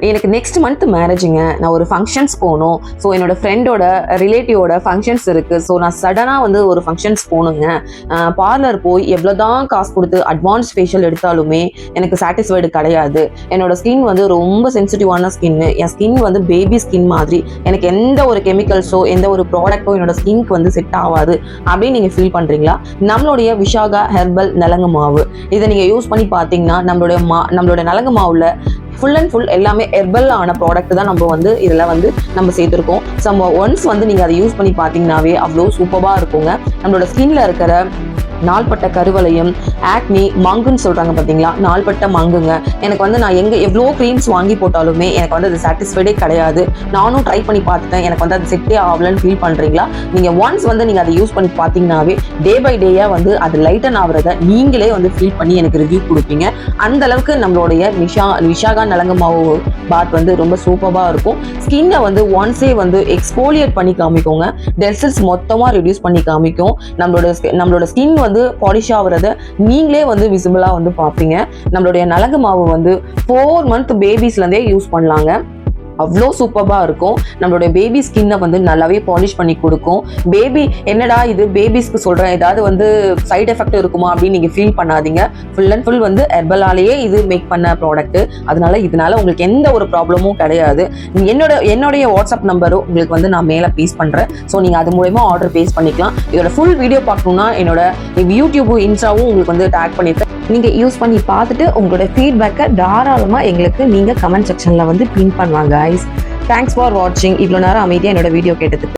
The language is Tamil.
எனக்கு நெக்ஸ்ட் மந்த் மேரேஜுங்க. நான் ஒரு ஃபங்க்ஷன்ஸ் போகணும். ஸோ என்னோட ஃப்ரெண்டோட ரிலேட்டிவோட ஃபங்க்ஷன்ஸ் இருக்குது. ஸோ நான் சடனாக வந்து ஒரு ஃபங்க்ஷன்ஸ் போகணுங்க. பார்லர் போய் எவ்வளோ தான் காசு கொடுத்து அட்வான்ஸ் ஃபேஷியல் எடுத்தாலுமே எனக்கு சாட்டிஸ்ஃபைடு கிடையாது. என்னோட ஸ்கின் வந்து ரொம்ப சென்சிட்டிவான ஸ்கின்னு. என் ஸ்கின் வந்து பேபி ஸ்கின் மாதிரி. எனக்கு எந்த ஒரு கெமிக்கல்ஸோ எந்த ஒரு ப்ராடக்ட்டோ என்னோட ஸ்கின்க்கு வந்து செட் ஆகாது அப்படின்னு நீங்கள் ஃபீல் பண்ணுறீங்களா? நம்மளுடைய விஷாகா ஹெர்பல் நலங்கு மாவு இதை நீங்கள் யூஸ் பண்ணி பார்த்தீங்கன்னா நம்மளோட நலங்கு மாவுல ஃபுல் அண்ட் ஃபுல் எல்லாமே ஹெர்பல் ஆன ப்ராடக்ட் தான் நம்ம வந்து இதில் வந்து நம்ம சேர்த்துருக்கோம். ஒன்ஸ் வந்து நீங்கள் அதை யூஸ் பண்ணி பார்த்தீங்கன்னாவே அவ்வளோ சூப்பராக இருக்குங்க. நம்மளோட ஸ்கின்ல இருக்கிற நாள்பட்ட கருவளையம், ஆக்னி, மங்குன்னு சொல்கிறாங்க பார்த்தீங்களா, நாள்பட்ட மங்குங்க. எனக்கு வந்து நான் எவ்வளோ க்ரீம்ஸ் வாங்கி போட்டாலுமே எனக்கு வந்து அது சாட்டிஸ்ஃபைடே கிடையாது. நானும் ட்ரை பண்ணி பார்த்துட்டேன், எனக்கு வந்து அது செட்டே ஆகலன்னு ஃபீல் பண்ணுறீங்களா? நீங்கள் ஒன்ஸ் வந்து நீங்கள் அதை யூஸ் பண்ணி பார்த்தீங்கன்னாவே டே பை டேயாக வந்து அது லைட்டன் ஆகிறத நீங்களே வந்து ஃபீல் பண்ணி எனக்கு ரிவ்யூ கொடுப்பீங்க. அந்த அளவுக்கு நம்மளுடைய விஷாகா நலங்கு மாவு பாத் வந்து ரொம்ப சூப்பராக இருக்கும். ஸ்கின்னை வந்து ஒன்ஸே வந்து எக்ஸ்போலியேட் பண்ணி காமிக்கோங்க. டெட் செல்ஸ் மொத்தமாக ரெடியூஸ் பண்ணி காமிக்கும். நம்மளோட ஸ்கின் வந்து பாலிஷ் ஆகுறத நீங்களே வந்து விசிபிளா வந்து பார்ப்பீங்க. நம்மளுடைய நலங்கு மாவு வந்து 4 month பேபிஸ்லேருந்தே யூஸ் பண்ணலாங்க. அவ்வளோ சூப்பராக இருக்கும். நம்மளுடைய பேபி ஸ்கின்னை வந்து நல்லாவே பாலிஷ் பண்ணி கொடுக்கும். பேபி என்னடா இது பேபிஸ்க்கு சொல்கிறேன், ஏதாவது வந்து சைட் எஃபெக்ட் இருக்குமா அப்படின்னு நீங்கள் ஃபீல் பண்ணாதீங்க. ஃபுல் அண்ட் ஃபுல் வந்து ஹெர்பலாலேயே இது மேக் பண்ண ப்ராடக்ட். இதனால உங்களுக்கு எந்த ஒரு ப்ராப்ளமும் கிடையாது. என்னுடைய வாட்ஸ்அப் நம்பரும் உங்களுக்கு வந்து நான் மேலே பேஸ் பண்ணுறேன். ஸோ நீங்கள் அது மூலமா ஆர்டர் பேஸ் பண்ணிக்கலாம். இதோட ஃபுல் வீடியோ பார்க்கணுன்னா என்னோட யூடியூப் இன்ஸ்டாவும் உங்களுக்கு வந்து டேக் பண்ணியிருக்கேன். நீங்கள் யூஸ் பண்ணி பார்த்துட்டு உங்களோட ஃபீட்பேக்கை தாராளமாக எங்களுக்கு நீங்கள் கமெண்ட் செக்ஷனில் வந்து பின் பண்ணுவாங்க. கைஸ், தேங்க்ஸ் ஃபார் வாட்சிங். இவ்வளோ நேரம் அமைதியாக என்னோட வீடியோ கேட்டதுக்கு.